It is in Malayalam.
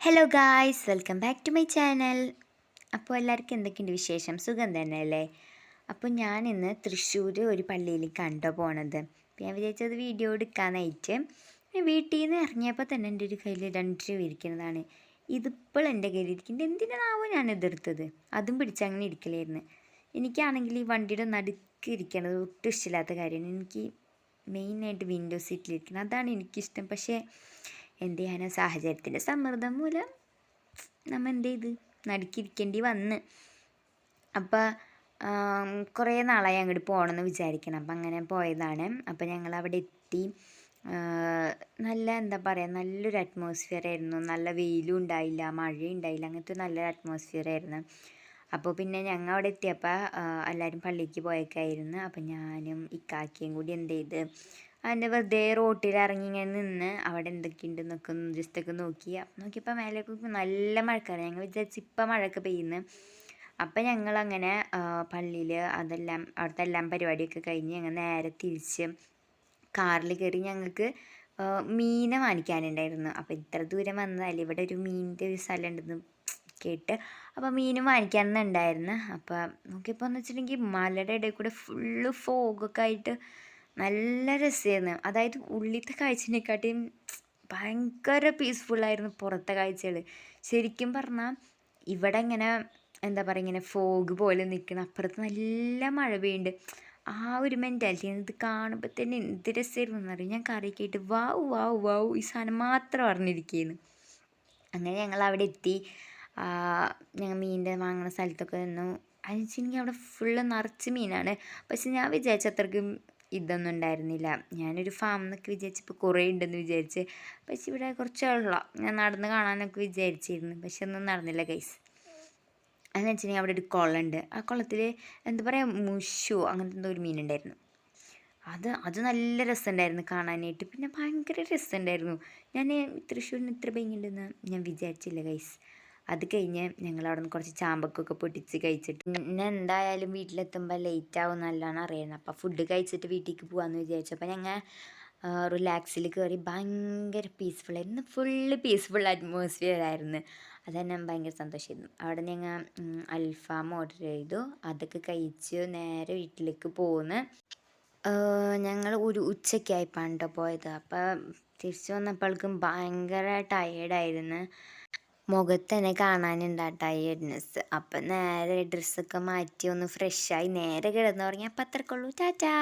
Hello guys, welcome back to my channel. അപ്പോൾ എല്ലാവർക്കും എന്തൊക്കെയുണ്ട് വിശേഷം? സുഖം തന്നെയല്ലേ? അപ്പോൾ ഞാൻ ഇന്ന് തൃശ്ശൂർ ഒരു പള്ളിയിൽ കണ്ടു പോണത്. അപ്പോൾ ഞാൻ വിചാരിച്ചത് വീഡിയോ എടുക്കാനായിട്ട് വീട്ടിൽ നിന്ന് ഇറങ്ങിയപ്പോൾ തന്നെ എൻ്റെ ഒരു കയ്യിൽ 2 രൂപ ഇരിക്കുന്നതാണ്. ഇതിപ്പോൾ എൻ്റെ കയ്യിൽ ഇരിക്കുന്നത് എന്തിനാണാവോ ഞാൻ ഇതെടുത്തത്. അതും പിടിച്ചങ്ങനെ ഇരിക്കലായിരുന്നു. എനിക്കാണെങ്കിൽ ഈ വണ്ടിയുടെ നടുക്ക് ഇരിക്കണത് ഒട്ടും ഇഷ്ടമില്ലാത്ത കാര്യമാണ്. എനിക്ക് മെയിനായിട്ട് വിൻഡോ സീറ്റിലിരിക്കണം, അതാണ് എനിക്കിഷ്ടം. പക്ഷേ എന്ത് ചെയ്യാനാ, സാഹചര്യത്തിൻ്റെ സമ്മർദ്ദം മൂലം നമ്മൾ എന്ത് ചെയ്ത് നടുക്കിരിക്കേണ്ടി വന്ന്. അപ്പോൾ കുറേ നാളായി അങ്ങോട്ട് പോകണമെന്ന് വിചാരിക്കണം. അപ്പം അങ്ങനെ പോയതാണ്. അപ്പോൾ ഞങ്ങൾ അവിടെ എത്തി. നല്ല എന്താ പറയുക, നല്ലൊരു അറ്റ്മോസ്ഫിയർ ആയിരുന്നു. നല്ല വെയിലും ഉണ്ടായില്ല, മഴയും ഉണ്ടായില്ല, അങ്ങനത്തെ നല്ലൊരു അറ്റ്മോസ്ഫിയർ ആയിരുന്നു. അപ്പോൾ പിന്നെ ഞങ്ങൾ അവിടെ എത്തിയപ്പോൾ എല്ലാവരും പള്ളിക്ക് പോയേക്കായിരുന്നു. അപ്പം ഞാനും ഇക്കാക്കിയും കൂടി എന്ത് ചെയ്ത് അതിൻ്റെ വെറുതെ റോട്ടിൽ ഇറങ്ങി ഇങ്ങനെ നിന്ന് അവിടെ എന്തൊക്കെയുണ്ടെന്നൊക്കെ ഒന്ന് ജസ്റ്റൊക്കെ നോക്കിയപ്പോൾ മേലേക്ക് നല്ല മഴക്കാറ്. ഞങ്ങൾ വിചാരിച്ച് ഇപ്പം മഴയൊക്കെ പെയ്യുന്നു. അപ്പം ഞങ്ങളങ്ങനെ പള്ളിയിൽ അവിടുത്തെ എല്ലാം പരിപാടിയൊക്കെ കഴിഞ്ഞ് ഞങ്ങൾ നേരെ തിരിച്ച് കാറിൽ കയറി. ഞങ്ങൾക്ക് മീനെ വാങ്ങിക്കാനുണ്ടായിരുന്നു. അപ്പോൾ ഇത്ര ദൂരം വന്നതല്ലേ, ഇവിടെ ഒരു മീനിൻ്റെ ഒരു സ്ഥലം ഉണ്ടെന്ന് കേട്ട് അപ്പോൾ മീനും വാങ്ങിക്കാനുണ്ടായിരുന്നു. അപ്പോൾ നോക്കിയപ്പോൾ എന്ന് വെച്ചിട്ടുണ്ടെങ്കിൽ മലയുടെ ഇടയിൽ കൂടെ ഫുള്ള് ഫോഗൊക്കെ ആയിട്ട് നല്ല രസമായിരുന്നു. അതായത് ഉള്ളിലത്തെ കാഴ്ചേനെക്കാട്ടിയും ഭയങ്കര പീസ്ഫുള്ളായിരുന്നു പുറത്തെ കാഴ്ചകൾ. ശരിക്കും പറഞ്ഞാൽ ഇവിടെ ഇങ്ങനെ എന്താ പറയുക, ഇങ്ങനെ ഫോഗ് പോലെ നിൽക്കണം, അപ്പുറത്ത് നല്ല മഴ പെയ്യുന്നുണ്ട്. ആ ഒരു മെൻറ്റാലിറ്റി ഇത് കാണുമ്പോൾ തന്നെ എന്ത് രസമായിരുന്നു എന്നറിയാം. ഞാൻ കറിയൊക്കെ ആയിട്ട് വാവ് വാവ് വാവ് ഈ സാധനം മാത്രം അറിഞ്ഞിരിക്കുകയാണ്. അങ്ങനെ ഞങ്ങൾ അവിടെ എത്തി. ഞങ്ങൾ മീനിൻ്റെ വാങ്ങുന്ന സ്ഥലത്തൊക്കെ നിന്നു. അതെന്ന് വെച്ചിട്ടുണ്ടെങ്കിൽ അവിടെ ഫുള്ള് നിറച്ച് മീനാണ്. പക്ഷെ ഞാൻ വിചാരിച്ച അത്രയ്ക്കും ഇതൊന്നും ഉണ്ടായിരുന്നില്ല. ഞാനൊരു ഫാം എന്നൊക്കെ വിചാരിച്ചപ്പോൾ കുറേ ഉണ്ടെന്ന് വിചാരിച്ച്. പക്ഷെ ഇവിടെ കുറച്ചുള്ള ഞാൻ നടന്ന് കാണാനൊക്കെ വിചാരിച്ചിരുന്നു. പക്ഷെ ഒന്നും നടന്നില്ല ഗൈസ്. അതെന്ന് വെച്ചിട്ടുണ്ടെങ്കിൽ അവിടെ ഒരു കുളമുണ്ട്. ആ കുളത്തിൽ എന്താ പറയുക, മുഷു അങ്ങനത്തെ എന്തോ ഒരു മീനുണ്ടായിരുന്നു. അത് നല്ല രസമുണ്ടായിരുന്നു കാണാനായിട്ട്. പിന്നെ ഭയങ്കര രസമുണ്ടായിരുന്നു. ഞാൻ തൃശ്ശൂരിന് ഇത്ര ഭംഗിയുണ്ടെന്ന് ഞാൻ വിചാരിച്ചില്ല ഗൈസ്. അത് കഴിഞ്ഞ് ഞങ്ങൾ അവിടെ നിന്ന് കുറച്ച് ചാമ്പക്കൊക്കെ പൊട്ടിച്ച് കഴിച്ചിട്ട് പിന്നെ എന്തായാലും വീട്ടിലെത്തുമ്പോൾ ലേറ്റ് ആവും നല്ലതാണ് അറിയണം. അപ്പോൾ ഫുഡ് കഴിച്ചിട്ട് വീട്ടിലേക്ക് പോകാമെന്ന് വിചാരിച്ചു. അപ്പോൾ ഞങ്ങൾ റിലാക്സിൽ കയറി. ഭയങ്കര പീസ്ഫുള്ളായിരുന്നു. ഫുള്ള് പീസ്ഫുൾ അറ്റ്മോസ്ഫിയർ ആയിരുന്നു. അത് തന്നെ ഭയങ്കര സന്തോഷമായിരുന്നു. അവിടെ ഞങ്ങൾ അൽഫാം ഓർഡർ ചെയ്തു. അതൊക്കെ കഴിച്ച് നേരെ വീട്ടിലേക്ക് പോകുന്നു. ഞങ്ങൾ ഒരു ഉച്ചയ്ക്കായിപ്പാണ് കേട്ടോ പോയത്. അപ്പം തിരിച്ചു വന്നപ്പോഴേക്കും ഭയങ്കര ടയേർഡായിരുന്നു. മുഖത്ത് തന്നെ കാണാനുണ്ട് ആ ടയേർഡ്നെസ്. അപ്പം നേരെ ഡ്രസ്സൊക്കെ മാറ്റി ഒന്ന് ഫ്രഷായി നേരെ കിടന്നുറങ്ങി. അപ്പം അത്രയ്ക്കുള്ളൂ. ടാറ്റാ.